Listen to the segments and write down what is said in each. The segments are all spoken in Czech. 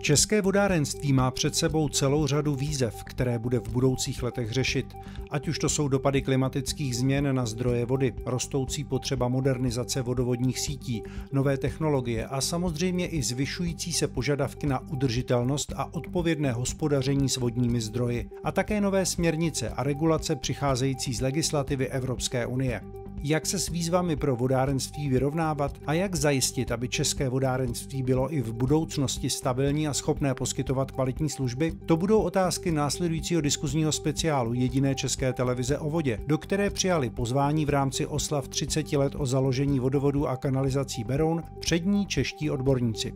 České vodárenství má před sebou celou řadu výzev, které bude v budoucích letech řešit. Ať už to jsou dopady klimatických změn na zdroje vody, rostoucí potřeba modernizace vodovodních sítí, nové technologie a samozřejmě i zvyšující se požadavky na udržitelnost a odpovědné hospodaření s vodními zdroji. A také nové směrnice a regulace přicházející z legislativy Evropské unie. Jak se s výzvami pro vodárenství vyrovnávat a jak zajistit, aby české vodárenství bylo i v budoucnosti stabilní a schopné poskytovat kvalitní služby? To budou otázky následujícího diskuzního speciálu jediné české televize o vodě, do které přijali pozvání v rámci oslav 30 let o založení vodovodů a kanalizací Beroun přední čeští odborníci.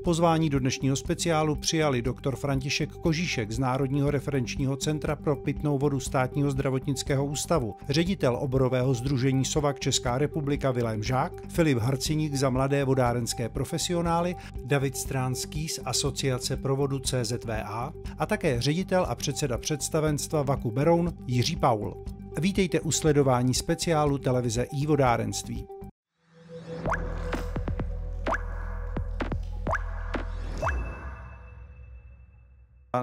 Pozvání do dnešního speciálu přijali doktor František Kožíšek z Národního referenčního centra pro pitnou vodu Státního zdravotnického ústavu, ředitel oborového sdružení SOVAK Česká republika Vilém Žák, Filip Harciník za mladé vodárenské profesionály, David Stránský z Asociace pro vodu CZVA a také ředitel a předseda představenstva VAKu Beroun Jiří Paul. Vítejte u sledování speciálu televize iVodárenství.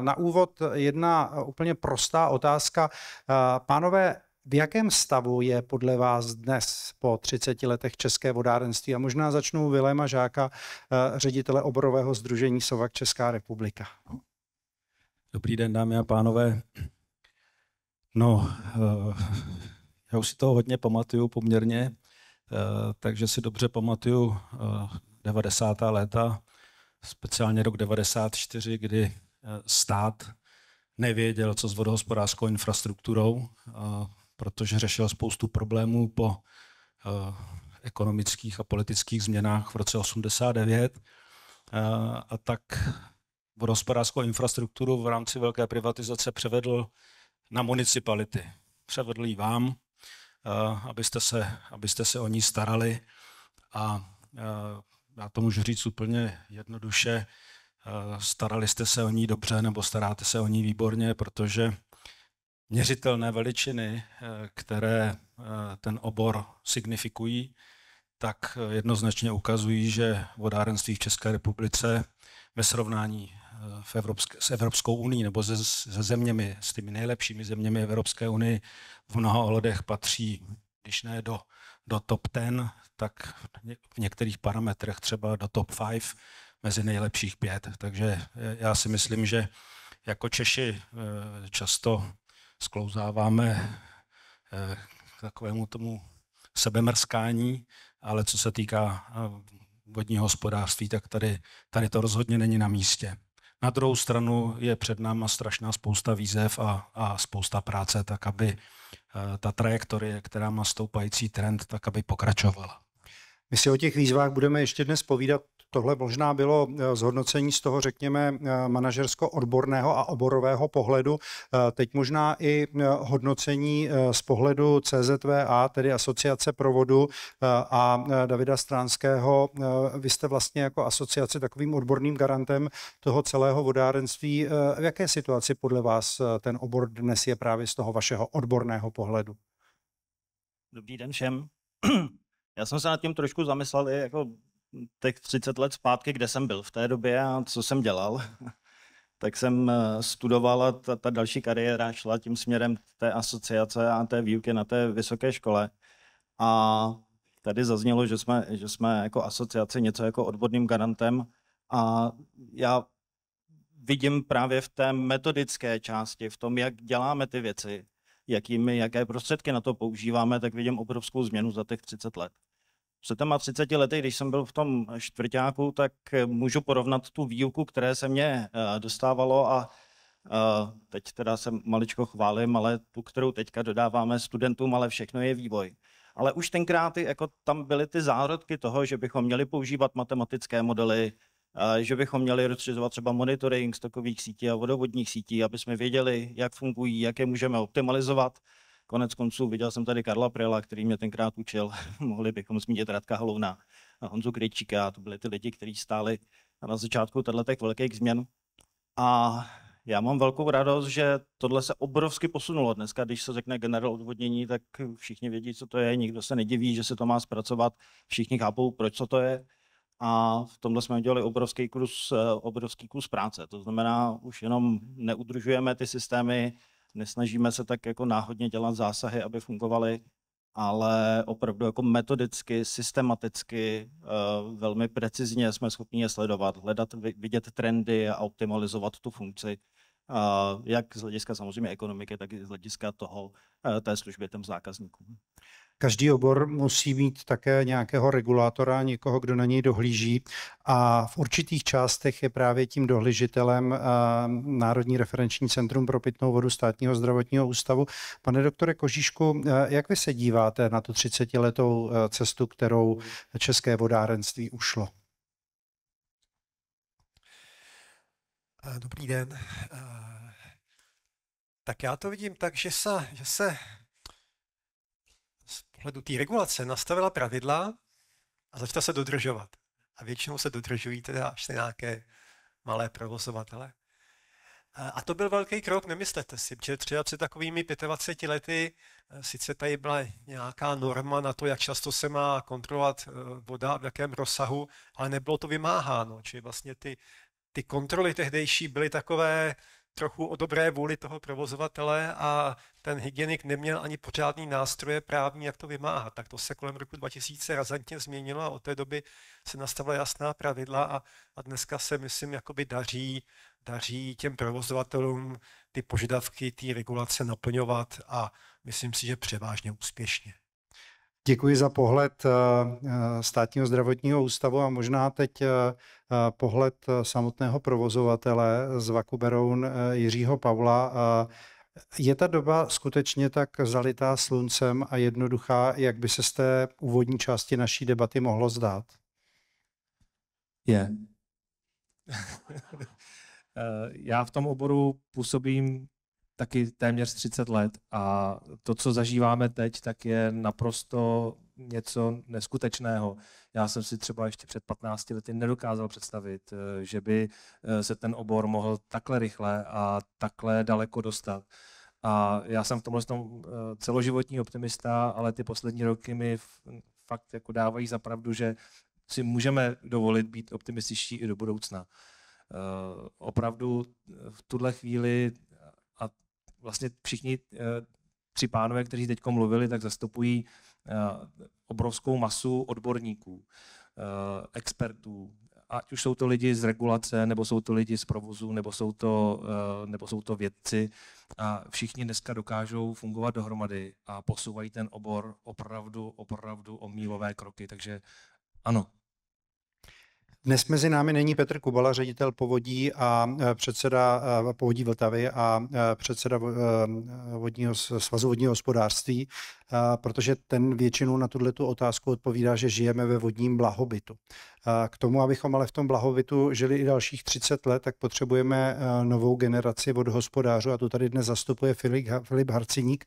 Na úvod jedna úplně prostá otázka. Pánové, v jakém stavu je podle vás dnes po 30 letech české vodárenství? A možná začnu Viléma Žáka, ředitele oborového sdružení SOVAK Česká republika. Dobrý den, dámy a pánové. No, já už si toho hodně pamatuju poměrně, takže si dobře pamatuju 90. léta, speciálně rok 94, kdy stát nevěděl, co s vodohospodářskou infrastrukturou, protože řešil spoustu problémů po ekonomických a politických změnách v roce 89. A tak vodohospodářskou infrastrukturu v rámci velké privatizace převedl na municipality. Převedl ji vám, abyste se o ní starali. A já to můžu říct úplně jednoduše, starali jste se o ní dobře nebo staráte se o ní výborně, protože měřitelné veličiny, které ten obor signifikují, tak jednoznačně ukazují, že vodárenství v České republice ve srovnání s Evropskou unií nebo se zeměmi, s těmi nejlepšími zeměmi Evropské unie v mnoha ohledech patří, když ne do top 10, tak v některých parametrech třeba do top 5, mezi nejlepších 5. Takže já si myslím, že jako Češi často sklouzáváme k takovému tomu sebemrskání, ale co se týká vodního hospodářství, tak tady to rozhodně není na místě. Na druhou stranu je před náma strašná spousta výzev a spousta práce, tak aby ta trajektorie, která má stoupající trend, tak aby pokračovala. My si o těch výzvách budeme ještě dnes povídat. Tohle možná bylo zhodnocení z toho, řekněme, manažersko-odborného a oborového pohledu. Teď možná i hodnocení z pohledu CZVA, tedy Asociace pro vodu, a Davida Stránského. Vy jste vlastně jako asociace takovým odborným garantem toho celého vodárenství. V jaké situaci podle vás ten obor dnes je právě z toho vašeho odborného pohledu? Dobrý den všem. Já jsem se nad tím trošku zamyslel i jako těch 30 let zpátky, kde jsem byl v té době a co jsem dělal. Tak jsem studoval a ta další kariéra šla tím směrem té asociace a té výuky na té vysoké škole. A tady zaznělo, že jsme jako asociace něco jako odborným garantem a já vidím právě v té metodické části, v tom, jak děláme ty věci, jaké prostředky na to používáme, tak vidím obrovskou změnu za těch 30 let. Před těma 30 lety, když jsem byl v tom čtvrťáku, tak můžu porovnat tu výuku, které se mě dostávalo a teď teda se maličko chválím, ale tu, kterou teďka dodáváme studentům, ale všechno je vývoj. Ale už tenkrát jako tam byly ty zárodky toho, že bychom měli používat matematické modely, že bychom měli rozšiřovat třeba monitoring stokových sítí a vodovodních sítí, aby jsme věděli, jak fungují, jak je můžeme optimalizovat. Konec konců viděl jsem tady Karla Prela, který mě tenkrát učil. Mohli bychom zmínit Radka Halouna a Honzu Krejčíka. To byli ty lidi, kteří stáli na začátku těch velkých změn. A já mám velkou radost, že tohle se obrovsky posunulo. Dneska, když se řekne generál odvodnění, tak všichni vědí, co to je. Nikdo se nediví, že se to má zpracovat. Všichni chápou, proč co to je. a v tomhle jsme udělali obrovský kus práce. To znamená, už jenom neudržujeme ty systémy, nesnažíme se tak jako náhodně dělat zásahy, aby fungovaly, ale opravdu jako metodicky, systematicky, velmi precizně jsme schopni je sledovat, hledat, vidět trendy a optimalizovat tu funkci, jak z hlediska samozřejmě ekonomiky, tak i z hlediska té služby těm zákazníkům. Každý obor musí mít také nějakého regulátora, někoho, kdo na něj dohlíží, a v určitých částech je právě tím dohlížitelem Národní referenční centrum pro pitnou vodu Státního zdravotního ústavu. Pane doktore Kožíšku, jak vy se díváte na tu 30letou cestu, kterou české vodárenství ušlo? Dobrý den. Tak já to vidím tak, že se z pohledu té regulace nastavila pravidla a začala se dodržovat. A většinou se dodržují teda až nějaké malé provozovatele. A to byl velký krok, nemyslete si, že třeba před takovými 25 lety sice tady byla nějaká norma na to, jak často se má kontrolovat voda, v jakém rozsahu, ale nebylo to vymáháno. Čili vlastně ty kontroly tehdejší byly takové trochu o dobré vůli toho provozovatele a ten hygienik neměl ani pořádný nástroje právní, jak to vymáhat. Tak to se kolem roku 2000 razantně změnilo a od té doby se nastavila jasná pravidla a dneska se, myslím, jakoby daří těm provozovatelům ty požadavky, ty regulace naplňovat a myslím si, že převážně úspěšně. Děkuji za pohled Státního zdravotního ústavu a možná teď pohled samotného provozovatele z VAKu Beroun Jiřího Pavla. Je ta doba skutečně tak zalitá sluncem a jednoduchá, jak by se z té úvodní části naší debaty mohlo zdát? Je. Já v tom oboru působím taky téměř 30 let a to, co zažíváme teď, tak je naprosto něco neskutečného. Já jsem si třeba ještě před 15 lety nedokázal představit, že by se ten obor mohl takhle rychle a takhle daleko dostat. A já jsem v tomhle celoživotní optimista, ale ty poslední roky mi fakt jako dávají za pravdu, že si můžeme dovolit být optimističtí i do budoucna. Opravdu v tuhle chvíli a vlastně všichni tři pánové, kteří teď mluvili, tak zastupují obrovskou masu odborníků, expertů, ať už jsou to lidi z regulace, nebo jsou to lidi z provozu, nebo jsou to vědci. A všichni dneska dokážou fungovat dohromady a posouvají ten obor opravdu o mílové kroky. Takže ano. Dnes mezi námi není Petr Kubala, ředitel povodí a předseda Povodí Vltavy a předseda Svazu vodního hospodářství, protože ten většinou na tuto otázku odpovídá, že žijeme ve vodním blahobytu. K tomu, abychom ale v tom blahobytu žili i dalších 30 let, tak potřebujeme novou generaci vodohospodářů a tu tady dnes zastupuje Filip Harcyník.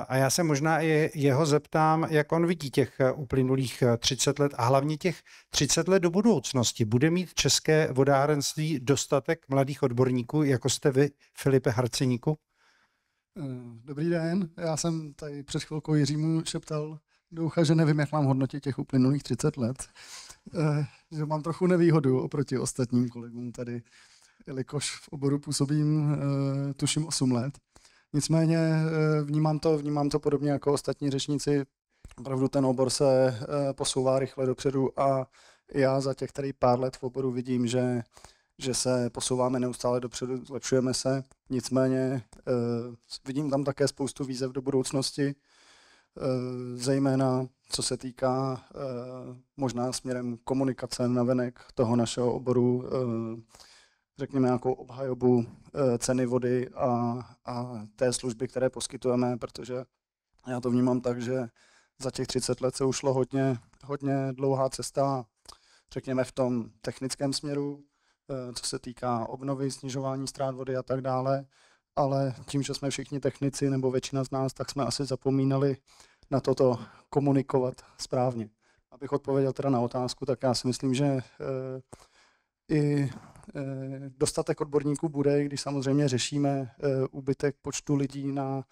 A já se možná i jeho zeptám, jak on vidí těch uplynulých 30 let a hlavně těch 30 let do budoucnosti. Bude mít české vodárenství dostatek mladých odborníků, jako jste vy, Filipe Harcyníku? Dobrý den, já jsem tady před chvilkou Jiřímu šeptal do ucha, že nevím, jak mám hodnotit těch uplynulých 30 let. Že mám trochu nevýhodu oproti ostatním kolegům tady, jelikož v oboru působím tuším 8 let. Nicméně vnímám to podobně jako ostatní řečníci. Opravdu ten obor se posouvá rychle dopředu a já za těch tady pár let v oboru vidím, že se posouváme neustále dopředu, zlepšujeme se. Nicméně vidím tam také spoustu výzev do budoucnosti, zejména co se týká možná směrem komunikace navenek toho našeho oboru, řekněme nějakou obhajobu ceny vody a té služby, které poskytujeme, protože já to vnímám tak, že za těch 30 let se ušlo hodně dlouhá cesta, řekněme v tom technickém směru, co se týká obnovy, snižování ztrát vody a tak dále, ale tím, že jsme všichni technici, nebo většina z nás, tak jsme asi zapomínali na toto komunikovat správně. Abych odpověděl teda na otázku, tak já si myslím, že i dostatek odborníků bude, když samozřejmě řešíme úbytek počtu lidí na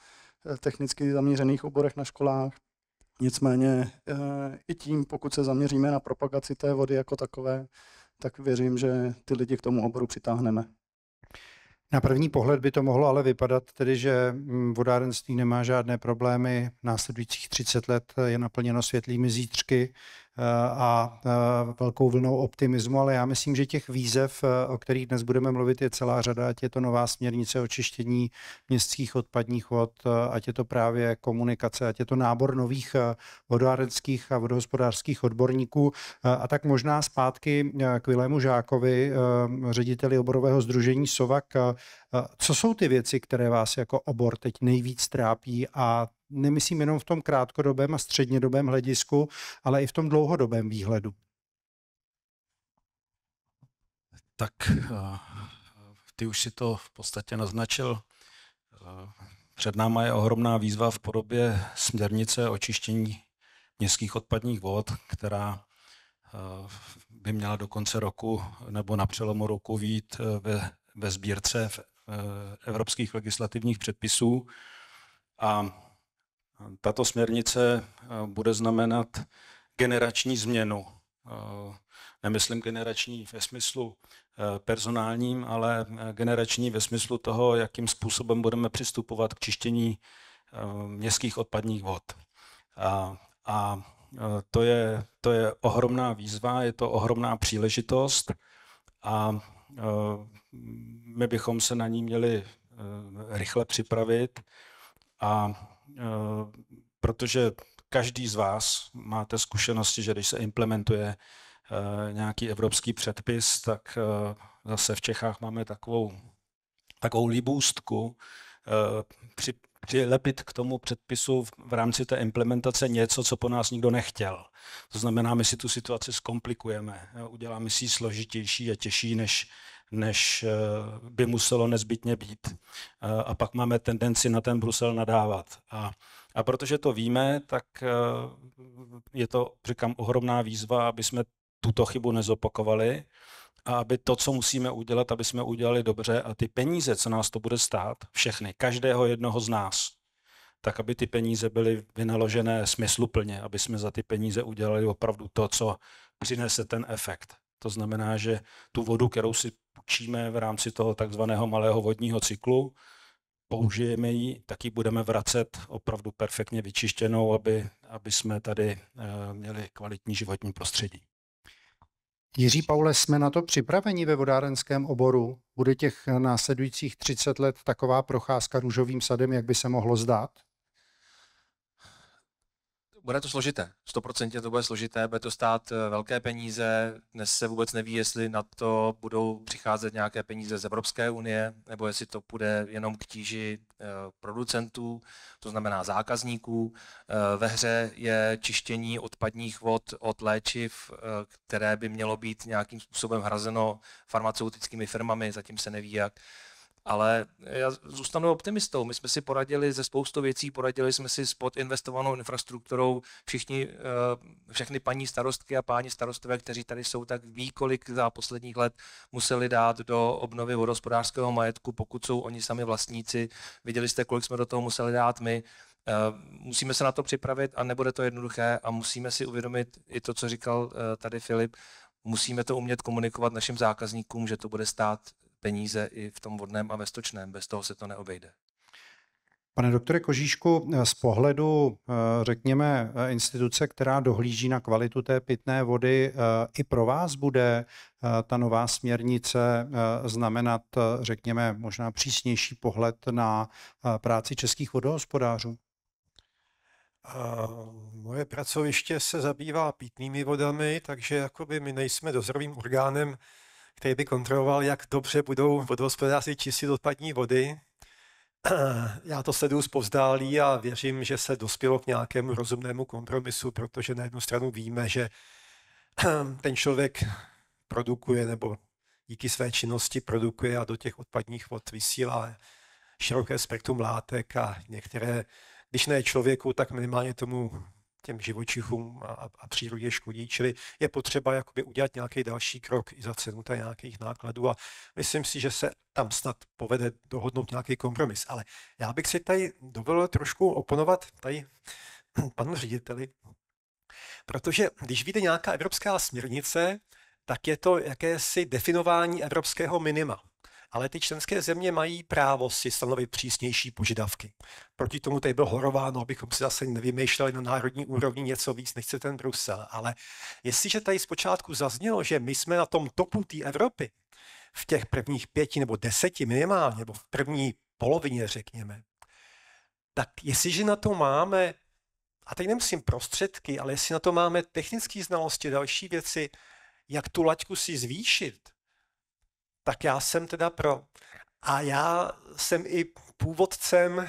technicky zaměřených oborech na školách, Nicméně i tím, pokud se zaměříme na propagaci té vody jako takové, tak věřím, že ty lidi k tomu oboru přitáhneme. Na první pohled by to mohlo ale vypadat tedy, že vodárenství nemá žádné problémy, následujících 30 let je naplněno světlými zítřky a velkou vlnou optimismu, ale já myslím, že těch výzev, o kterých dnes budeme mluvit, je celá řada, ať je to nová směrnice o čištění městských odpadních vod, ať je to právě komunikace, ať je to nábor nových vodárenských a vodohospodářských odborníků. A tak možná zpátky k Vilému Žákovi, řediteli oborového sdružení SOVAK. Co jsou ty věci, které vás jako obor teď nejvíc trápí, a nemyslím jenom v tom krátkodobém a střednědobém hledisku, ale i v tom dlouhodobém výhledu? Tak ty už si to v podstatě naznačil. Před náma je ohromná výzva v podobě směrnice o čištění městských odpadních vod, která by měla do konce roku nebo na přelomu roku vyjít ve sbírce evropských legislativních předpisů. A tato směrnice bude znamenat generační změnu. Nemyslím generační ve smyslu personálním, ale generační ve smyslu toho, jakým způsobem budeme přistupovat k čištění městských odpadních vod. A to je ohromná výzva, je to ohromná příležitost a my bychom se na ní měli rychle připravit, a protože každý z vás máte zkušenosti, že když se implementuje nějaký evropský předpis, tak zase v Čechách máme takovou líbůstku přilepit k tomu předpisu v rámci té implementace něco, co po nás nikdo nechtěl. To znamená, my si tu situaci zkomplikujeme, uděláme si ji složitější a těžší, než by muselo nezbytně být. A pak máme tendenci na ten Brusel nadávat. A protože to víme, tak je to, říkám, ohromná výzva, aby jsme tuto chybu nezopakovali a aby to, co musíme udělat, aby jsme udělali dobře, a ty peníze, co nás to bude stát, všechny, každého jednoho z nás, tak aby ty peníze byly vynaložené smysluplně, aby jsme za ty peníze udělali opravdu to, co přinese ten efekt. To znamená, že tu vodu, kterou si půjčíme v rámci toho takzvaného malého vodního cyklu, použijeme ji, tak ji budeme vracet opravdu perfektně vyčištěnou, aby jsme tady měli kvalitní životní prostředí. Jiří Paule, jsme na to připraveni ve vodárenském oboru? Bude těch následujících 30 let taková procházka růžovým sadem, jak by se mohlo zdát? Bude to složité, 100% to bude složité, bude to stát velké peníze, dnes se vůbec neví, jestli na to budou přicházet nějaké peníze z Evropské unie, nebo jestli to půjde jenom k tíži producentů, to znamená zákazníků. Ve hře je čištění odpadních vod od léčiv, které by mělo být nějakým způsobem hrazeno farmaceutickými firmami, zatím se neví jak. Ale já zůstanu optimistou. My jsme si poradili ze spoustou věcí, poradili jsme si s podinvestovanou infrastrukturou. Všechny paní starostky a páni starostové, kteří tady jsou, tak ví, kolik za posledních let museli dát do obnovy vodohospodářského majetku, pokud jsou oni sami vlastníci. Viděli jste, kolik jsme do toho museli dát my. Musíme se na to připravit a nebude to jednoduché a musíme si uvědomit i to, co říkal tady Filip. Musíme to umět komunikovat našim zákazníkům, že to bude stát peníze i v tom vodném a ve stočném. Bez toho se to neobejde. Pane doktore Kožíšku, z pohledu, řekněme, instituce, která dohlíží na kvalitu té pitné vody, i pro vás bude ta nová směrnice znamenat, řekněme, možná přísnější pohled na práci českých vodohospodářů? Moje pracoviště se zabývá pitnými vodami, takže jakoby my nejsme dozorovým orgánem, který by kontroloval, jak dobře budou vodohospodáři čistit odpadní vody. Já to sleduju zpovzdálí a věřím, že se dospělo k nějakému rozumnému kompromisu, protože na jednu stranu víme, že ten člověk produkuje nebo díky své činnosti produkuje a do těch odpadních vod vysílá široké spektrum látek a některé, když ne člověku, tak minimálně těm živočichům a přírodě škodí, čili je potřeba jakoby udělat nějaký další krok i za cenu nějakých nákladů a myslím si, že se tam snad povede dohodnout nějaký kompromis. Ale já bych si tady dovolil trošku oponovat tady panu řediteli, protože když vyjde nějaká evropská směrnice, tak je to jakési definování evropského minima. Ale ty členské země mají právo si stanovit přísnější požadavky. Proti tomu tady bylo horováno, abychom si zase nevymýšleli na národní úrovni něco víc, nechce ten Brusel. Ale jestliže tady zpočátku zaznělo, že my jsme na tom topu té Evropy, v těch prvních 5 nebo 10 minimálně, nebo v první polovině, řekněme, tak jestliže na to máme, a teď nemyslím prostředky, ale jestli na to máme technické znalosti, další věci, jak tu laťku si zvýšit, tak já jsem teda pro. A já jsem i původcem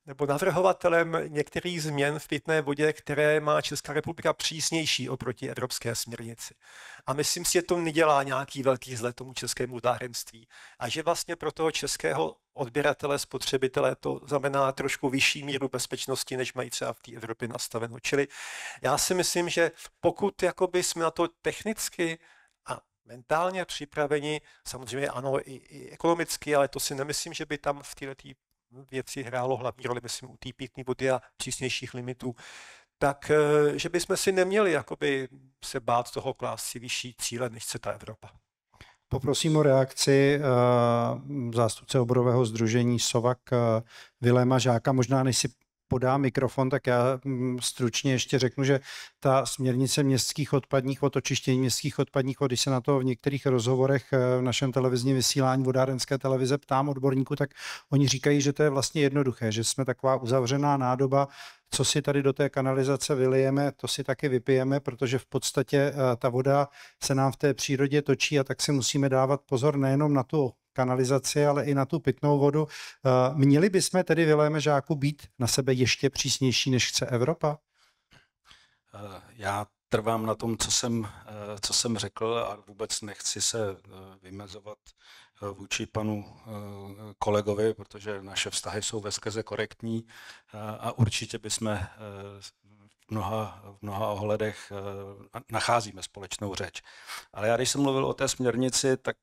nebo navrhovatelem některých změn v pitné vodě, které má Česká republika přísnější oproti evropské směrnici. A myslím si, že to nedělá nějaký velký zle tomu českému vodárenství. A že vlastně pro toho českého odběratele, spotřebitele to znamená trošku vyšší míru bezpečnosti, než mají třeba v té Evropě nastaveno. Čili já si myslím, že pokud jakoby jsme na to technicky a mentálně připraveni, samozřejmě ano, i ekonomicky, ale to si nemyslím, že by tam v této věci hrálo hlavní roli, myslím, u té pitné vody a přísnějších limitů, tak že bychom si neměli jakoby se bát toho klást si vyšší cíle, než chce ta Evropa. Poprosím o reakci zástupce oborového sdružení SOVAK Viléma Žáka. Možná než si podá mikrofon, tak já stručně ještě řeknu, že ta směrnice městských odpadních vod, očištění městských odpadních vod, když se na to v některých rozhovorech v našem televizním vysílání vodárenské televize ptám odborníků, tak oni říkají, že to je vlastně jednoduché, že jsme taková uzavřená nádoba, co si tady do té kanalizace vylijeme, to si taky vypijeme, protože v podstatě ta voda se nám v té přírodě točí a tak si musíme dávat pozor nejenom na tu kanalizaci, ale i na tu pitnou vodu. Měli bychom tedy, Viléme Žáku, být na sebe ještě přísnější, než chce Evropa? Já trvám na tom, co jsem řekl a vůbec nechci se vymezovat vůči panu kolegovi, protože naše vztahy jsou veskrze korektní a určitě bychom v mnoha ohledech nacházíme společnou řeč. Ale já, když jsem mluvil o té směrnici, tak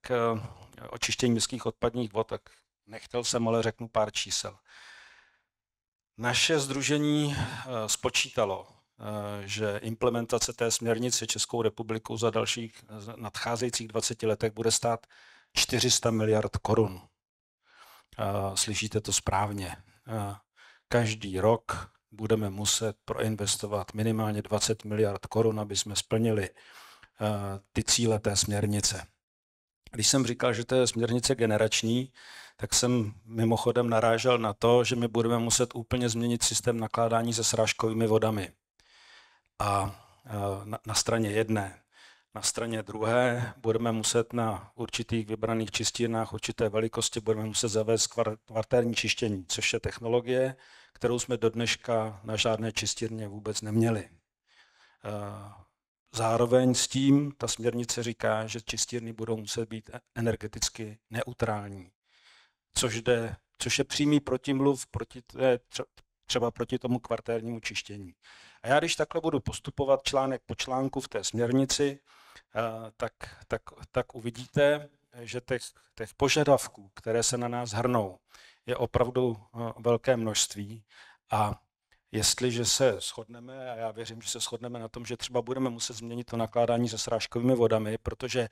o čištění městských odpadních vod, tak nechtěl jsem, ale řeknu pár čísel. Naše sdružení spočítalo, že implementace té směrnice Českou republikou za dalších nadcházejících 20 letech bude stát 400 miliard korun. Slyšíte to správně. Každý rok budeme muset proinvestovat minimálně 20 miliard korun, aby jsme splnili ty cíle té směrnice. Když jsem říkal, že to je směrnice generační, tak jsem mimochodem narážel na to, že my budeme muset úplně změnit systém nakládání se srážkovými vodami. A na straně jedné. Na straně druhé budeme muset na určitých vybraných čistírnách určité velikosti budeme muset zavést kvartérní čištění, což je technologie, kterou jsme do dneška na žádné čistírně vůbec neměli. Zároveň s tím ta směrnice říká, že čistírny budou muset být energeticky neutrální, což je přímý protimluv třeba proti tomu kvartérnímu čištění. A já když takhle budu postupovat článek po článku v té směrnici, tak uvidíte, že těch požadavků, které se na nás hrnou, je opravdu velké množství. A jestliže se shodneme, a já věřím, že se shodneme na tom, že třeba budeme muset změnit to nakládání se srážkovými vodami, protože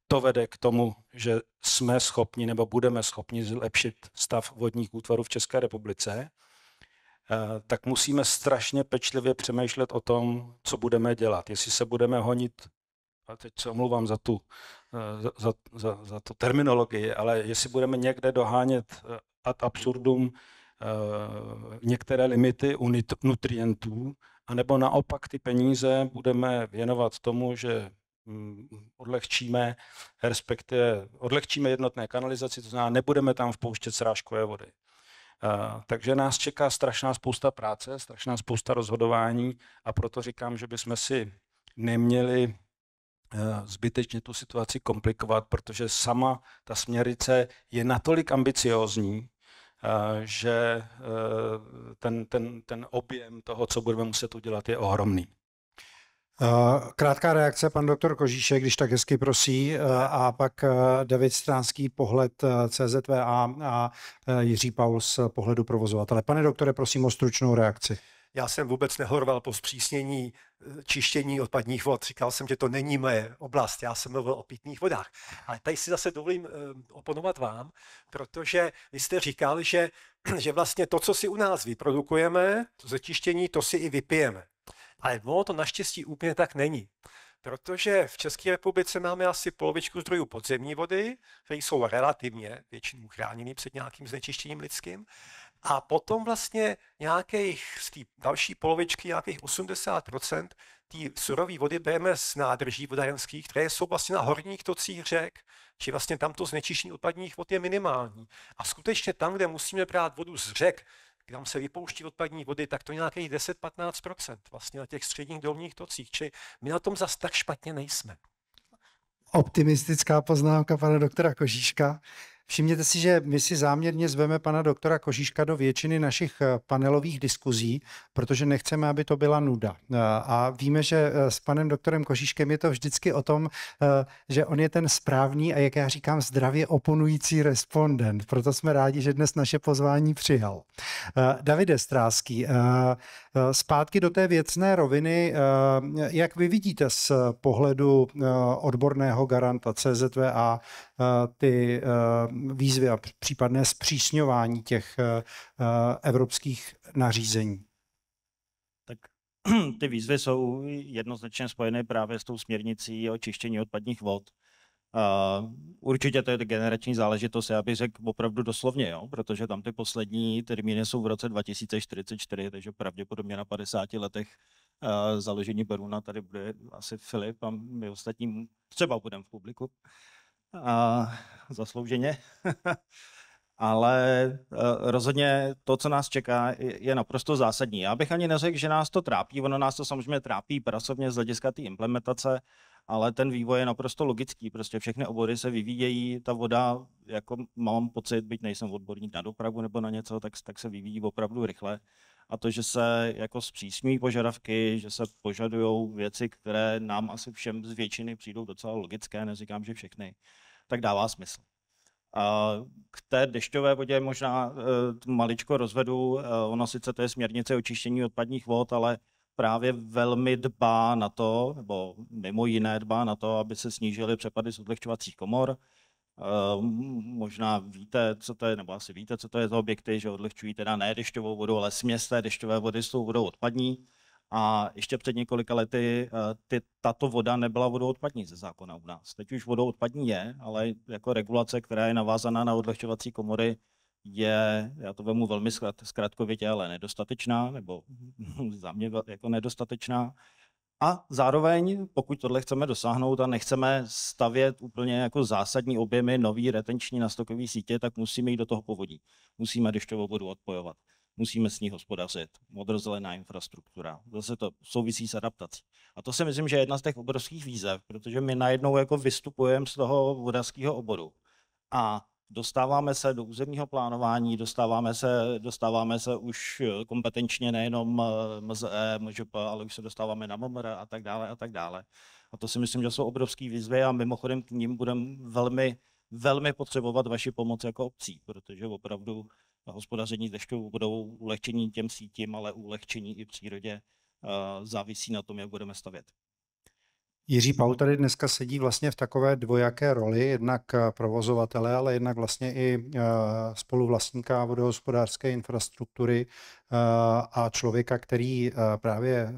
to vede k tomu, že jsme schopni nebo budeme schopni zlepšit stav vodních útvarů v České republice, tak musíme strašně pečlivě přemýšlet o tom, co budeme dělat. Jestli se budeme honit, a teď se omlouvám za tu terminologii, ale jestli budeme někde dohánět ad absurdum některé limity u nutrientů, anebo naopak ty peníze budeme věnovat tomu, že odlehčíme jednotné kanalizaci, to znamená, nebudeme tam vpouštět srážkové vody. Takže nás čeká strašná spousta práce, strašná spousta rozhodování a proto říkám, že bychom si neměli zbytečně tu situaci komplikovat, protože sama ta směrnice je natolik ambiciózní, že ten objem toho, co budeme muset udělat, je ohromný. Krátká reakce, pan doktor Kožíšek, když tak hezky prosí, a pak David Stránský, pohled CZVA a Jiří Paul z pohledu provozovatele. Pane doktore, prosím o stručnou reakci. Já jsem vůbec nehoroval po zpřísnění čištění odpadních vod. Říkal jsem, že to není moje oblast. Já jsem mluvil o pitných vodách. Ale tady si zase dovolím oponovat vám, protože vy jste říkal, že vlastně to, co si u nás vyprodukujeme, to zečištění, to si i vypijeme. Ale ono to naštěstí úplně tak není. Protože v České republice máme asi polovičku zdrojů podzemní vody, které jsou relativně většinou chráněny před nějakým znečištěním lidským. A potom vlastně z té další polovičky, nějakých 80% té surové vody bereme z nádrží vodárenských, které jsou vlastně na horních tocích řek, či vlastně tamto znečištění odpadních vod je minimální. A skutečně tam, kde musíme brát vodu z řek, kde se vypouští odpadní vody, tak to nějakých 10-15% vlastně na těch středních dolních tocích. Čili my na tom zas tak špatně nejsme. Optimistická poznámka pana doktora Kožíška. Všimněte si, že my si záměrně zveme pana doktora Kožíška do většiny našich panelových diskuzí, protože nechceme, aby to byla nuda. A víme, že s panem doktorem Kožíškem je to vždycky o tom, že on je ten správný a jak já říkám, zdravě oponující respondent. Proto jsme rádi, že dnes naše pozvání přijal. Davide Stráský, zpátky do té věcné roviny, jak vy vidíte z pohledu odborného garanta CZVA ty výzvy a případné zpřísňování těch evropských nařízení? Tak ty výzvy jsou jednoznačně spojené právě s tou směrnicí o čištění odpadních vod. Určitě to je generační záležitost, já bych řekl opravdu doslovně, jo? Protože tam ty poslední termíny jsou v roce 2044, takže pravděpodobně na 50 letech založení Beruna tady bude asi Filip a my ostatní třeba budeme v publiku. Zaslouženě. Ale rozhodně to, co nás čeká, je naprosto zásadní. Já bych ani neřekl, že nás to trápí, ono nás to samozřejmě trápí pracovně z hlediska té implementace, ale ten vývoj je naprosto logický. Prostě všechny obory se vyvíjejí, ta voda, jako mám pocit, byť nejsem odborník na dopravu nebo na něco, tak se vyvíjí opravdu rychle. A to, že se jako zpřísňují požadavky, že se požadují věci, které nám asi všem z většiny přijdou docela logické, neříkám, že všechny, tak dává smysl. A k té dešťové vodě možná maličko rozvedu. Ono sice to je směrnice o čištění odpadních vod, ale právě velmi dbá na to, nebo mimo jiné dbá na to, aby se snížily přepady z odlehčovacích komor. Možná víte, co to je, nebo asi víte, co to je za objekty, že odlehčují teda ne dešťovou vodu, ale směs té dešťové vody s tou vodou odpadní. A ještě před několika lety tato voda nebyla vodou odpadní ze zákona u nás. Teď už vodou odpadní je, ale jako regulace, která je navázaná na odlehčovací komory, je, já to vemu velmi zkratkovitě, ale nedostatečná, nebo za mě jako nedostatečná. A zároveň, pokud tohle chceme dosáhnout a nechceme stavět úplně jako zásadní objemy nový retenční nastokový sítě, tak musíme jít do toho povodí. Musíme dešťovou vodu odpojovat. Musíme s ní hospodařit. Modrozelená infrastruktura. Zase to souvisí s adaptací. A to si myslím, že je jedna z těch obrovských výzev, protože my najednou jako vystupujeme z toho vodářského oboru. A dostáváme se do územního plánování, dostáváme se už kompetenčně nejenom MZE, MŽP, ale už se dostáváme na MMR a tak dále a tak dále. A to si myslím, že jsou obrovské výzvy a mimochodem k ním budeme velmi, velmi potřebovat vaši pomoc jako obcí, protože opravdu hospodaření s dešťovou vodou, ulehčení těm sítím, ale ulehčení i přírodě závisí na tom, jak budeme stavět. Jiří Pau tady dneska sedí vlastně v takové dvojaké roli, jednak provozovatele, ale jednak vlastně i spoluvlastníka vodohospodářské infrastruktury a člověka, který právě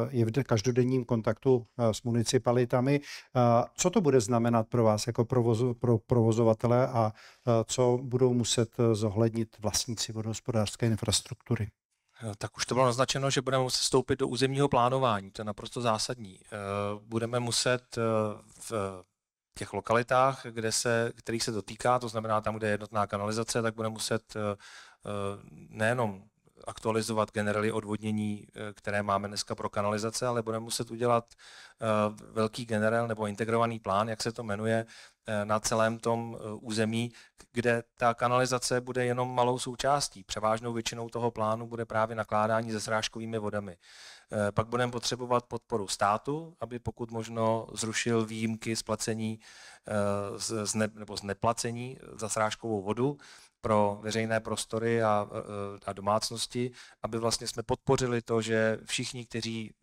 je v každodenním kontaktu s municipalitami. Co to bude znamenat pro vás jako pro provozovatele a co budou muset zohlednit vlastníci vodohospodářské infrastruktury? Tak už to bylo naznačeno, že budeme muset vstoupit do územního plánování, to je naprosto zásadní. Budeme muset v těch lokalitách, kterých se dotýká, to znamená tam, kde je jednotná kanalizace, tak budeme muset nejenom aktualizovat generely odvodnění, které máme dneska pro kanalizace, ale budeme muset udělat velký generel nebo integrovaný plán, jak se to jmenuje, na celém tom území, kde ta kanalizace bude jenom malou součástí. Převážnou většinou toho plánu bude právě nakládání se srážkovými vodami. Pak budeme potřebovat podporu státu, aby pokud možno zrušil výjimky z placení nebo z neplacení za srážkovou vodu. pro veřejné prostory a domácnosti, aby vlastně jsme podpořili to, že všichni, kteří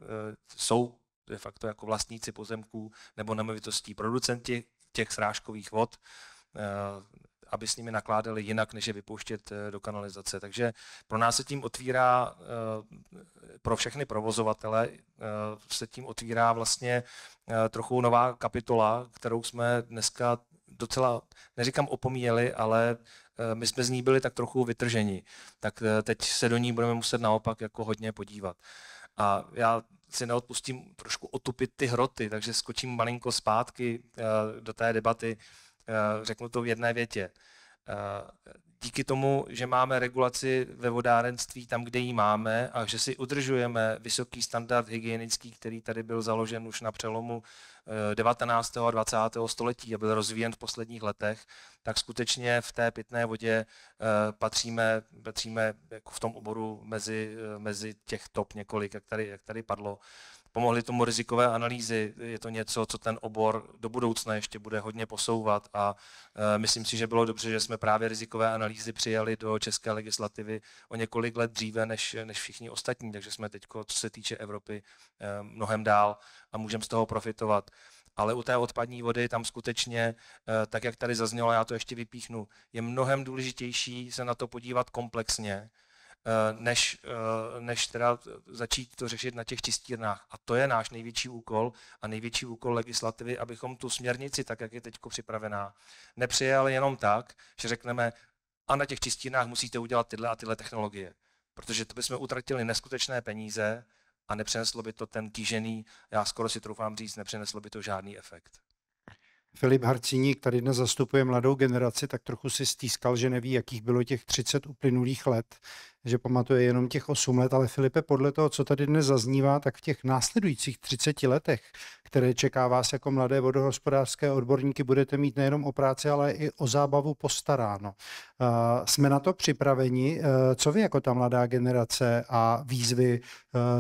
jsou de facto jako vlastníci pozemků nebo nemovitostí, producenti těch srážkových vod, aby s nimi nakládali jinak, než je vypouštět do kanalizace. Takže pro nás se tím otvírá, pro všechny provozovatele, se tím otvírá vlastně trochu nová kapitola, kterou jsme dneska docela, neříkám opomíjeli, ale my jsme z ní byli tak trochu vytrženi. Tak teď se do ní budeme muset naopak jako hodně podívat. A já si neodpustím trošku otupit ty hroty, takže skočím malinko zpátky do té debaty. Řeknu to v jedné větě. Díky tomu, že máme regulaci ve vodárenství tam, kde ji máme a že si udržujeme vysoký standard hygienický, který tady byl založen už na přelomu 19. a 20. století a byl rozvíjen v posledních letech, tak skutečně v té pitné vodě patříme jako v tom oboru mezi těch top několik, jak tady padlo. Pomohly tomu rizikové analýzy, je to něco, co ten obor do budoucna ještě bude hodně posouvat a myslím si, že bylo dobře, že jsme právě rizikové analýzy přijali do české legislativy o několik let dříve než všichni ostatní, takže jsme teď, co se týče Evropy, mnohem dál a můžeme z toho profitovat. Ale u té odpadní vody tam skutečně, tak jak tady zaznělo, já to ještě vypíchnu, je mnohem důležitější se na to podívat komplexně, než teda začít to řešit na těch čistírnách. A to je náš největší úkol a největší úkol legislativy, abychom tu směrnici, tak jak je teď připravená, nepřijali jenom tak, že řekneme, a na těch čistírnách musíte udělat tyhle a tyhle technologie. Protože to bychom utratili neskutečné peníze a nepřineslo by to ten kýžený, já skoro si troufám říct, nepřineslo by to žádný efekt. Filip Harcíník tady dnes zastupuje mladou generaci, tak trochu si stýskal, že neví, jakých bylo těch 30 uplynulých let, že pamatuje jenom těch 8 let, ale Filipe, podle toho, co tady dnes zaznívá, tak v těch následujících 30 letech, které čeká vás jako mladé vodohospodářské odborníky, budete mít nejenom o práci, ale i o zábavu postaráno. Jsme na to připraveni? Co vy jako ta mladá generace a výzvy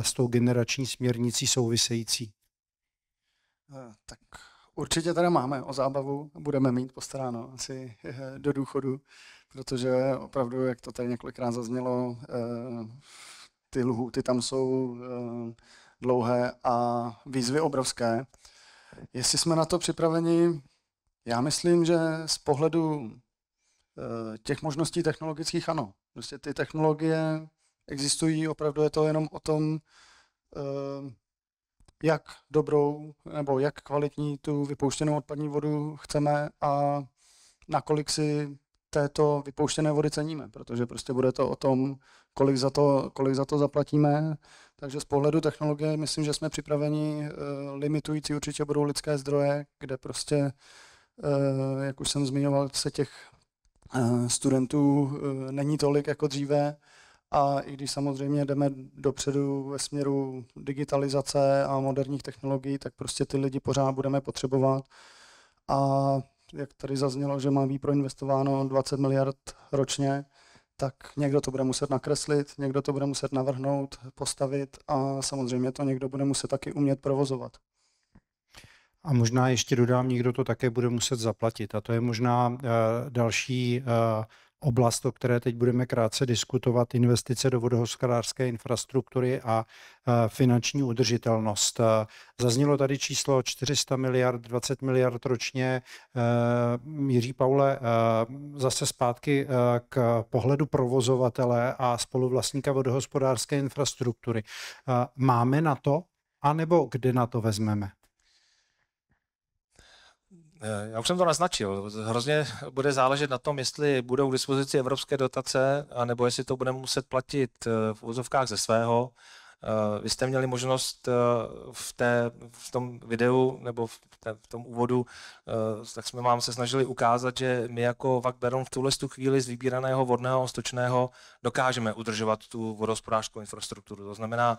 s tou generační směrnicí související? Tak určitě tady máme o zábavu, budeme mít postaráno asi do důchodu, protože opravdu, jak to tady několikrát zaznělo, ty lhůty tam jsou dlouhé a výzvy obrovské. Jestli jsme na to připraveni, já myslím, že z pohledu těch možností technologických ano. Prostě ty technologie existují, opravdu je to jenom o tom, jak dobrou nebo jak kvalitní tu vypouštěnou odpadní vodu chceme a nakolik si této vypouštěné vody ceníme, protože prostě bude to o tom, kolik za to zaplatíme. Takže z pohledu technologie myslím, že jsme připraveni. Limitující určitě budou lidské zdroje, kde prostě, jak už jsem zmiňoval, se těch studentů není tolik jako dříve. A i když samozřejmě jdeme dopředu ve směru digitalizace a moderních technologií, tak prostě ty lidi pořád budeme potřebovat. A jak tady zaznělo, že má být proinvestováno 20 miliard ročně, tak někdo to bude muset nakreslit, někdo to bude muset navrhnout, postavit a samozřejmě to někdo bude muset taky umět provozovat. A možná ještě dodám, někdo to také bude muset zaplatit. A to je možná další oblast, o které teď budeme krátce diskutovat, investice do vodohospodářské infrastruktury a finanční udržitelnost. Zaznělo tady číslo 400 miliard, 20 miliard ročně. Jiří Paule, zase zpátky k pohledu provozovatele a spoluvlastníka vodohospodářské infrastruktury. Máme na to, anebo kde na to vezmeme? Já už jsem to naznačil. Hrozně bude záležet na tom, jestli budou k dispozici evropské dotace, anebo jestli to budeme muset platit v úzovkách ze svého. Vy jste měli možnost v tom videu nebo v tom úvodu, tak jsme vám se snažili ukázat, že my jako VAK Beroun v tuhle chvíli z vybíraného vodného a stočného dokážeme udržovat tu vodohospodářskou infrastrukturu. To znamená,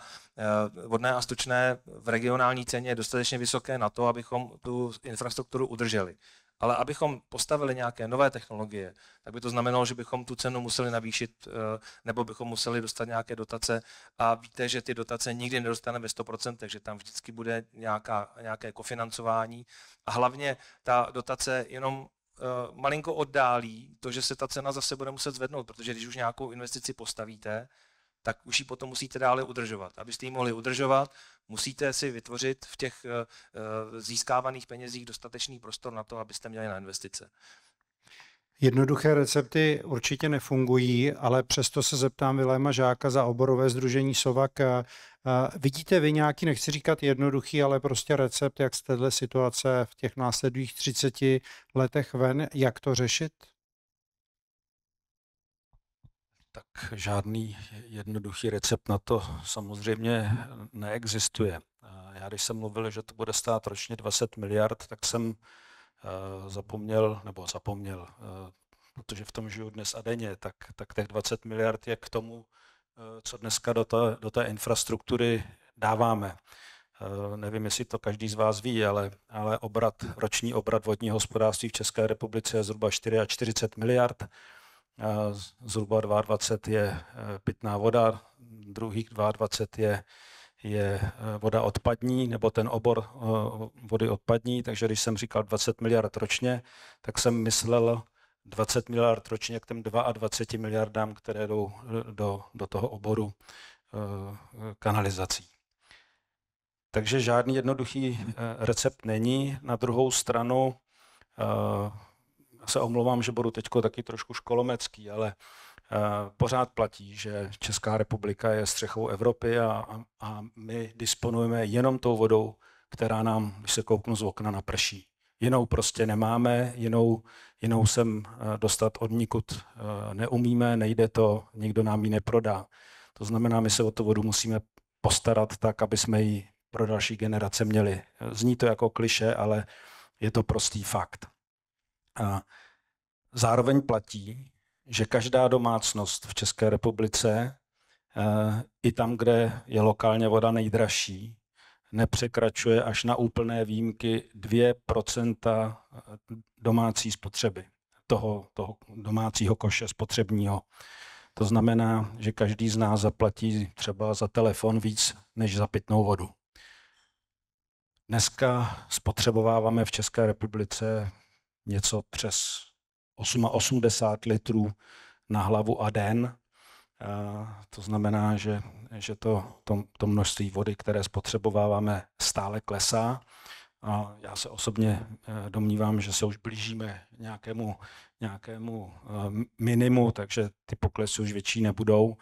vodné a stočné v regionální ceně je dostatečně vysoké na to, abychom tu infrastrukturu udrželi. Ale abychom postavili nějaké nové technologie, tak by to znamenalo, že bychom tu cenu museli navýšit nebo bychom museli dostat nějaké dotace a víte, že ty dotace nikdy nedostaneme ve 100%, že tam vždycky bude nějaké kofinancování a hlavně ta dotace jenom malinko oddálí to, že se ta cena zase bude muset zvednout, protože když už nějakou investici postavíte, tak už ji potom musíte dále udržovat. Abyste ji mohli udržovat, musíte si vytvořit v těch získávaných penězích dostatečný prostor na to, abyste měli na investice. Jednoduché recepty určitě nefungují, ale přesto se zeptám Viléma Žáka za oborové sdružení SOVAK. Vidíte vy nějaký, nechci říkat jednoduchý, ale prostě recept, jak z téhle situace v těch následujících 30 letech ven, jak to řešit? Tak žádný jednoduchý recept na to samozřejmě neexistuje. Já když jsem mluvil, že to bude stát ročně 20 miliard, tak jsem zapomněl, protože v tom žiju dnes a denně, tak těch 20 miliard je k tomu, co dneska do té infrastruktury dáváme. Nevím, jestli to každý z vás ví, ale roční obrat vodního hospodářství v České republice je zhruba 44 miliard. Zhruba 22 je pitná voda, druhých 22 je voda odpadní, nebo ten obor vody odpadní, takže když jsem říkal 20 miliard ročně, tak jsem myslel 20 miliard ročně k těm 22 miliardám, které jdou do toho oboru kanalizací. Takže žádný jednoduchý recept není. Na druhou stranu se omlouvám, že budu teď taky trošku školomecký, ale pořád platí, že Česká republika je střechou Evropy a my disponujeme jenom tou vodou, která nám, když se kouknu z okna, naprší. Jinou prostě nemáme, jinou sem dostat odnikud neumíme, nejde to, nikdo nám ji neprodá. To znamená, my se o tu vodu musíme postarat tak, aby jsme ji pro další generace měli. Zní to jako klišé, ale je to prostý fakt. A zároveň platí, že každá domácnost v České republice, i tam, kde je lokálně voda nejdražší, nepřekračuje až na úplné výjimky 2% domácí spotřeby, toho domácího koše spotřebního. To znamená, že každý z nás zaplatí třeba za telefon víc než za pitnou vodu. Dneska spotřebováváme v České republice něco přes 80 litrů na hlavu a den. To znamená, že to množství vody, které spotřebováváme, stále klesá. A já se osobně domnívám, že se už blížíme nějakému minimu, minimu, takže ty poklesy už větší nebudou.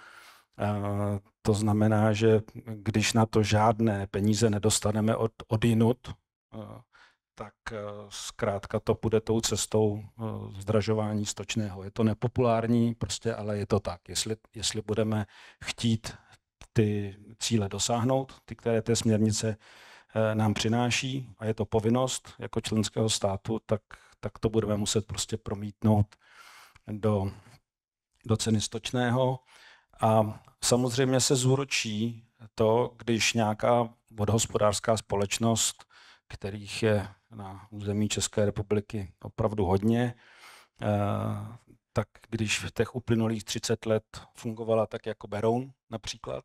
To znamená, že když na to žádné peníze nedostaneme odjinud, tak zkrátka to bude tou cestou zdražování stočného. Je to nepopulární, prostě, ale je to tak. Jestli budeme chtít ty cíle dosáhnout, ty, které té směrnice nám přináší, a je to povinnost jako členského státu, tak to budeme muset prostě promítnout do ceny stočného. A samozřejmě se zúročí to, když nějaká vodohospodářská společnost, kterých je na území České republiky opravdu hodně, tak když v těch uplynulých 30 let fungovala tak jako Beroun například,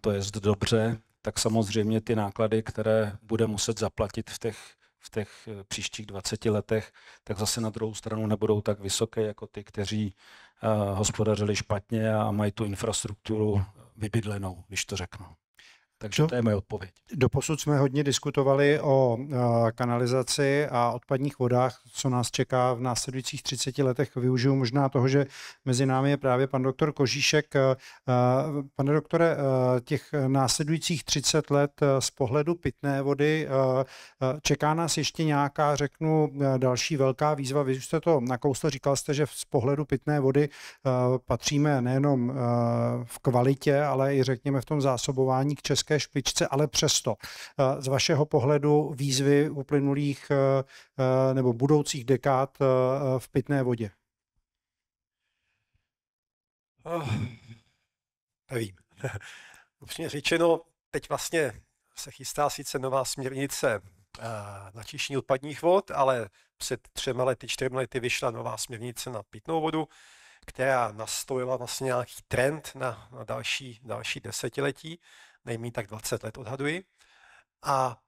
to je dobře, tak samozřejmě ty náklady, které bude muset zaplatit v těch příštích 20 letech, tak zase na druhou stranu nebudou tak vysoké jako ty, kteří hospodařili špatně a mají tu infrastrukturu vybydlenou, když to řeknu. Takže to je moje odpověď. Doposud jsme hodně diskutovali o kanalizaci a odpadních vodách, co nás čeká v následujících 30 letech. Využiju možná toho, že mezi námi je právě pan doktor Kožíšek. Pane doktore, těch následujících 30 let z pohledu pitné vody čeká nás ještě nějaká, řeknu, další velká výzva. Vy jste to nakousl, říkal jste, že z pohledu pitné vody patříme nejenom v kvalitě, ale i řekněme v tom zásobování k české špičce, ale přesto z vašeho pohledu výzvy uplynulých nebo budoucích dekád v pitné vodě? Nevím. Upřímně řečeno, teď vlastně se chystá sice nová směrnice na čištění odpadních vod, ale před 4 lety vyšla nová směrnice na pitnou vodu, která nastolila vlastně nějaký trend na další desetiletí, nejméně tak 20 let odhaduji. A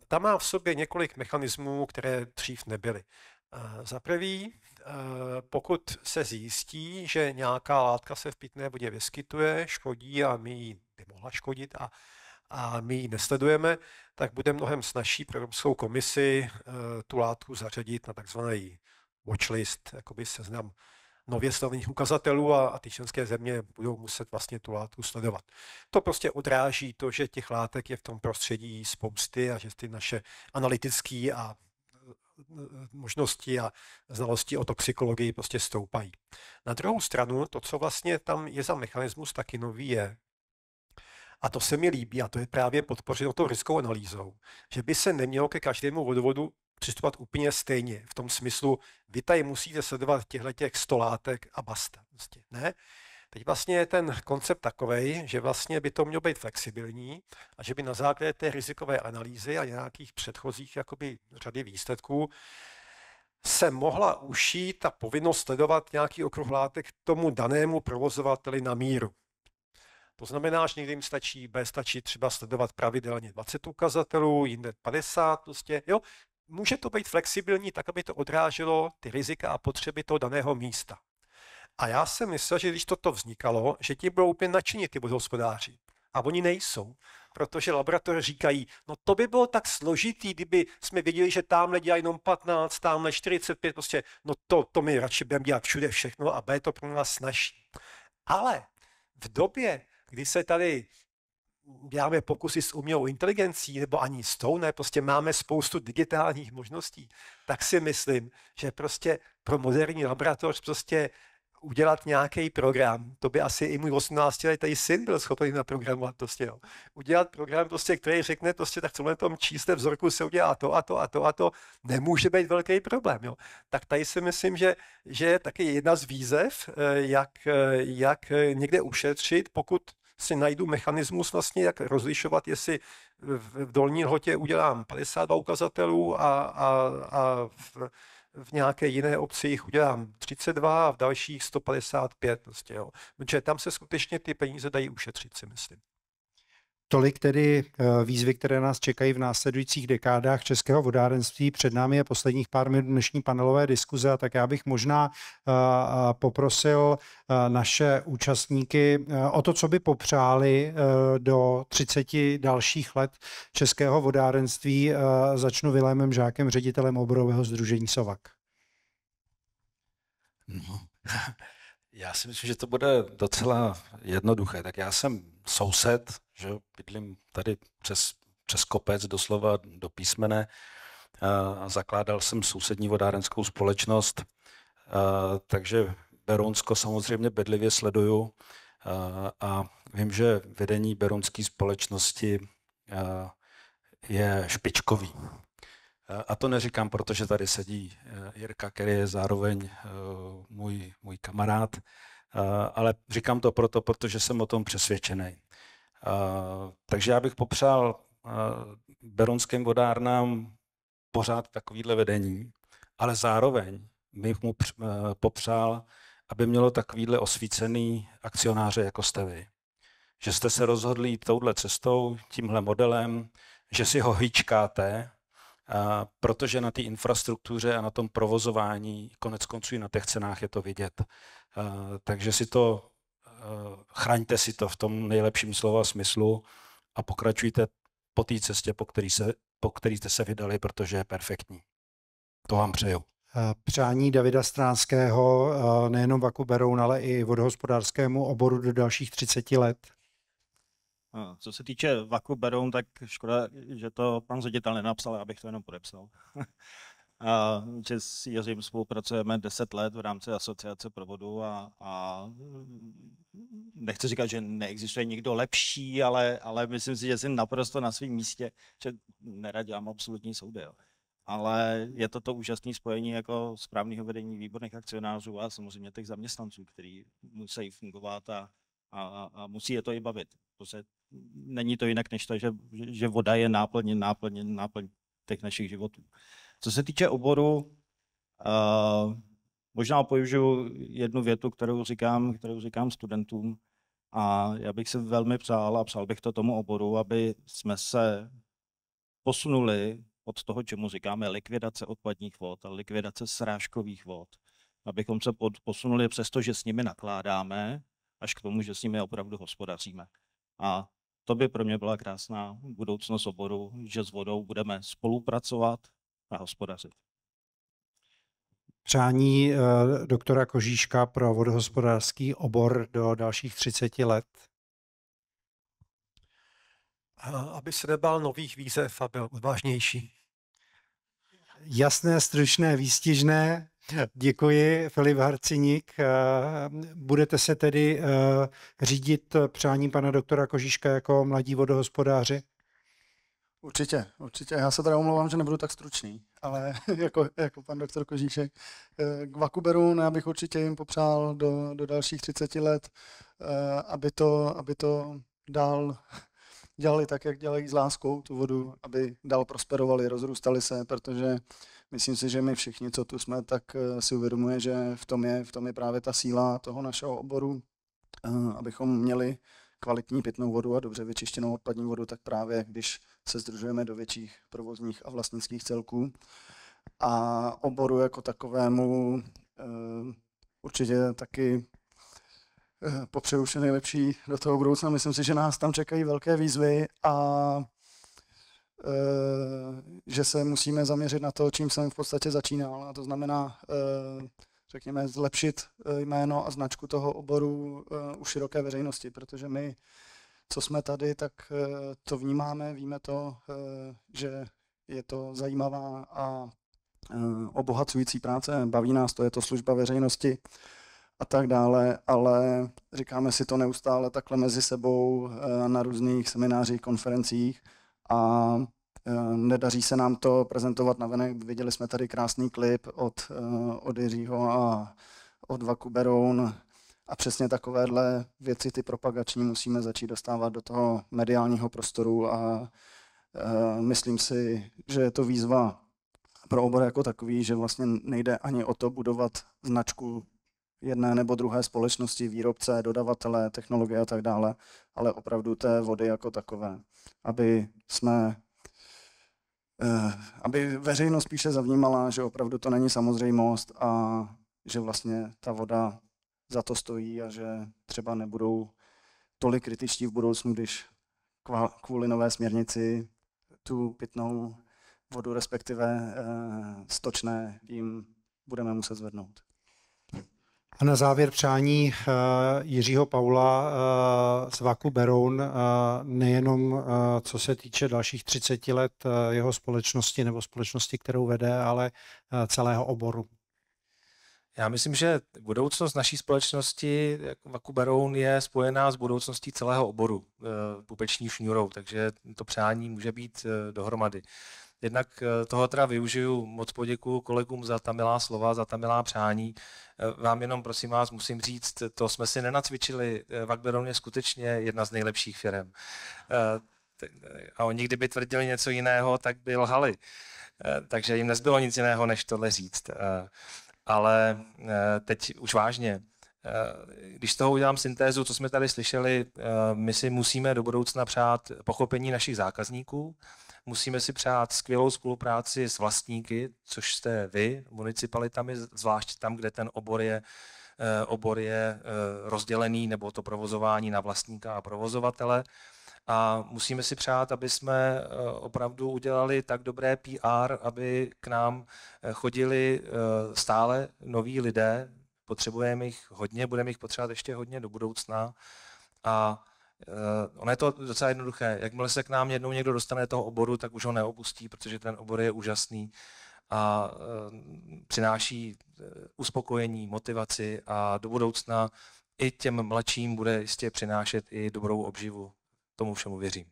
ta má v sobě několik mechanismů, které dřív nebyly. Za prvý, pokud se zjistí, že nějaká látka se v pitné vodě vyskytuje, škodí a by mohla škodit a my ji nesledujeme, tak bude mnohem snazší pro Evropskou komisi tu látku zařadit na takzvaný watchlist, jakoby seznam nově stanovených ukazatelů a ty členské země budou muset vlastně tu látku sledovat. To prostě odráží to, že těch látek je v tom prostředí spousty a že ty naše analytické a možnosti a znalosti o toxikologii prostě stoupají. Na druhou stranu, to, co vlastně tam je za mechanismus, taky nový je, a to se mi líbí, a to je právě podpořeno tou rizikovou analýzou, že by se nemělo ke každému vodovodu přistupovat úplně stejně. V tom smyslu, vy tady musíte sledovat těch 100 látek a basta. Vlastně, ne? Teď vlastně je ten koncept takovej, že vlastně by to mělo být flexibilní a že by na základě té rizikové analýzy a nějakých předchozích jakoby řady výsledků se mohla ušít ta povinnost sledovat nějaký okruh látek tomu danému provozovateli na míru. To znamená, že někdy jim stačí třeba sledovat pravidelně 20 ukazatelů, jinde 50 prostě, jo. Může to být flexibilní tak, aby to odráželo ty rizika a potřeby toho daného místa. A já jsem myslel, že když toto vznikalo, že ti budou úplně nadšení ty vodohospodáři. A oni nejsou, protože laboratoře říkají, no to by bylo tak složitý, kdyby jsme věděli, že tamhle dělají jenom 15, tamhle 45, prostě, no to my radši budeme dělat všude všechno a bude to pro nás snažší. Ale v době, kdy se tady děláme pokusy s umělou inteligencí, nebo ani s tou, ne, prostě máme spoustu digitálních možností, tak si myslím, že prostě pro moderní laboratoř prostě udělat nějaký program, to by asi i můj 18letý syn byl schopný naprogramovat prostě, jo. Udělat program prostě, který řekne prostě, tak v tom čísle vzorku se udělá to a to a to a to, nemůže být velký problém, jo. Tak tady si myslím, že je taky jedna z výzev, jak někde ušetřit, pokud si najdu mechanismus vlastně, jak rozlišovat, jestli v dolní lhotě udělám 52 ukazatelů a v nějaké jiné obci jich udělám 32 a v dalších 155. Prostě, jo. Protože tam se skutečně ty peníze dají ušetřit, si myslím. Tolik tedy výzvy, které nás čekají v následujících dekádách českého vodárenství. Před námi je posledních pár minut dnešní panelové diskuze, a tak já bych možná poprosil naše účastníky o to, co by popřáli do 30 dalších let českého vodárenství. Začnu Vilémem Žákem, ředitelem oborového sdružení SOVAK. No. Já si myslím, že to bude docela jednoduché. Tak já jsem soused, že bydlím tady přes kopec, doslova do písmene, a zakládal jsem sousední vodárenskou společnost, takže Berounsko samozřejmě bedlivě sleduju a vím, že vedení berounské společnosti je špičkový. A to neříkám, protože tady sedí Jirka, který je zároveň můj kamarád, ale říkám to proto, protože jsem o tom přesvědčený. Takže já bych popřál berounským vodárnám pořád takovýhle vedení, ale zároveň bych mu popřál, aby mělo takovýhle osvícený akcionáře, jako jste vy. Že jste se rozhodli jít touhle cestou, tímhle modelem, že si ho hýčkáte, protože na té infrastruktuře a na tom provozování, konec konců i na těch cenách je to vidět. Takže chraňte si to v tom nejlepším slova smyslu a pokračujte po té cestě, po který jste se vydali, protože je perfektní. To vám přeju. Přání Davida Stránského nejenom VAKu Beroun, ale i vodohospodářskému oboru do dalších 30 let. Co se týče VAKu Beroun, tak škoda, že to pan ředitel nenapsal, abych to jenom podepsal. Že s Jiřím spolupracujeme 10 let v rámci asociace provodu a nechci říkat, že neexistuje nikdo lepší, ale myslím si, že jsem naprosto na svém místě, že nerad dělám absolutní soudy. Jo. Ale je to úžasné spojení jako správného vedení výborných akcionářů a samozřejmě těch zaměstnanců, kteří musí fungovat a musí je to i bavit. Protože není to jinak než to, že voda je náplň těch našich životů. Co se týče oboru, možná použiju jednu větu, kterou říkám studentům, a já bych se velmi přál a přál bych to tomu oboru, aby jsme se posunuli od toho, čemu říkáme likvidace odpadních vod a likvidace srážkových vod, abychom se posunuli přesto, že s nimi nakládáme, až k tomu, že s nimi opravdu hospodaříme. A to by pro mě byla krásná budoucnost oboru, že s vodou budeme spolupracovat a hospodařit. Přání doktora Kožíška pro vodohospodářský obor do dalších 30 let. Aby se nebál nových výzev a byl odvážnější. Jasné, stručné, výstižné. Děkuji, Filip Harcyník. Budete se tedy řídit přáním pana doktora Kožíška jako mladí vodohospodáři? Určitě. Já se teda omlouvám, že nebudu tak stručný, ale jako pan doktor Kožíšek. K Vakuberu já bych určitě jim popřál do dalších 30 let, aby to dál dělali tak, jak dělají s láskou tu vodu, aby dál prosperovali, rozrůstali se, protože myslím si, že my všichni, co tu jsme, tak si uvědomuje, že v tom je právě ta síla toho našeho oboru, abychom měli kvalitní pitnou vodu a dobře vyčištěnou odpadní vodu, tak právě když se sdružujeme do větších provozních a vlastnických celků. A oboru jako takovému určitě taky popřeju vše nejlepší do toho budoucna. Myslím si, že nás tam čekají velké výzvy a že se musíme zaměřit na to, čím jsem v podstatě začínal. A to znamená, řekněme, zlepšit jméno a značku toho oboru u široké veřejnosti, protože my, co jsme tady, tak to vnímáme, víme to, že je to zajímavá a obohacující práce, baví nás to, je to služba veřejnosti a tak dále, ale říkáme si to neustále takhle mezi sebou na různých seminářích, konferencích a nedaří se nám to prezentovat navenek. Viděli jsme tady krásný klip od Jiřího a od Vakuberoun a přesně takovéhle věci, ty propagační, musíme začít dostávat do toho mediálního prostoru a myslím si, že je to výzva pro obor jako takový, že vlastně nejde ani o to budovat značku jedné nebo druhé společnosti, výrobce, dodavatele, technologie a tak dále, ale opravdu té vody jako takové, aby veřejnost spíše zavnímala, že opravdu to není samozřejmost a že vlastně ta voda za to stojí a že třeba nebudou tolik kritičtí v budoucnu, když kvůli nové směrnici tu pitnou vodu, respektive stočné, jim budeme muset zvednout. A na závěr přání Jiřího Paula z Vakuberoun, nejenom co se týče dalších 30 let jeho společnosti nebo společnosti, kterou vede, ale celého oboru. Já myslím, že budoucnost naší společnosti Vakuberoun je spojená s budoucností celého oboru pupeční šňůrou, takže to přání může být dohromady. Jednak toho teda využiju, moc poděkuju kolegům za ta milá slova, za ta milá přání. Vám jenom, prosím vás, musím říct, to jsme si nenacvičili. Vakuberoun je skutečně jedna z nejlepších firem. A oni, kdyby tvrdili něco jiného, tak by lhali. Takže jim nezbylo nic jiného, než tohle říct. Ale teď už vážně. Když z toho udělám syntézu, co jsme tady slyšeli, my si musíme do budoucna přát pochopení našich zákazníků, musíme si přát skvělou spolupráci s vlastníky, což jste vy, municipalitami, zvlášť tam, kde ten obor je rozdělený, nebo to provozování na vlastníka a provozovatele. A musíme si přát, aby jsme opravdu udělali tak dobré PR, aby k nám chodili stále noví lidé. Potřebujeme jich hodně, budeme jich potřebovat ještě hodně do budoucna. A ono je to docela jednoduché. Jakmile se k nám jednou někdo dostane toho oboru, tak už ho neopustí, protože ten obor je úžasný a přináší uspokojení, motivaci a do budoucna i těm mladším bude jistě přinášet i dobrou obživu. Tomu všemu věřím.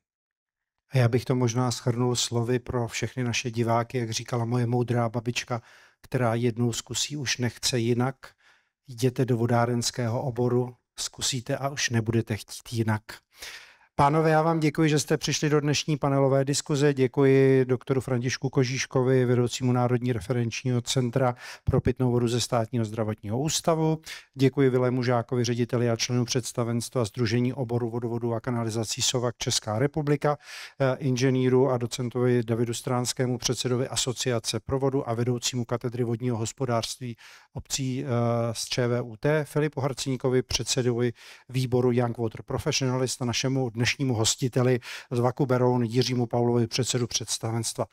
A já bych to možná shrnul slovy pro všechny naše diváky, jak říkala moje moudrá babička, která jednou zkusí, už nechce jinak. Jděte do vodárenského oboru, zkusíte a už nebudete chtít jinak. Pánové, já vám děkuji, že jste přišli do dnešní panelové diskuze. Děkuji doktoru Františku Kožíškovi, vedoucímu Národní referenčního centra pro pitnou vodu ze Státního zdravotního ústavu. Děkuji Vilému Žákovi, řediteli a členu představenstva Sdružení oboru vodovodu a kanalizací SOVAK Česká republika, inženýru a docentovi Davidu Stránskému, předsedovi Asociace pro vodu a vedoucímu katedry vodního hospodářství obcí z ČVUT, Filipu Harcníkovi, předsedovi výboru Young Water Professionalist a našemu dnešnímu hostiteli z VAKu Beroun Jiřímu Paulovi, předsedu představenstva.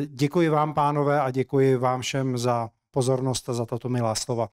Děkuji vám, pánové, a děkuji vám všem za pozornost a za tato milá slova.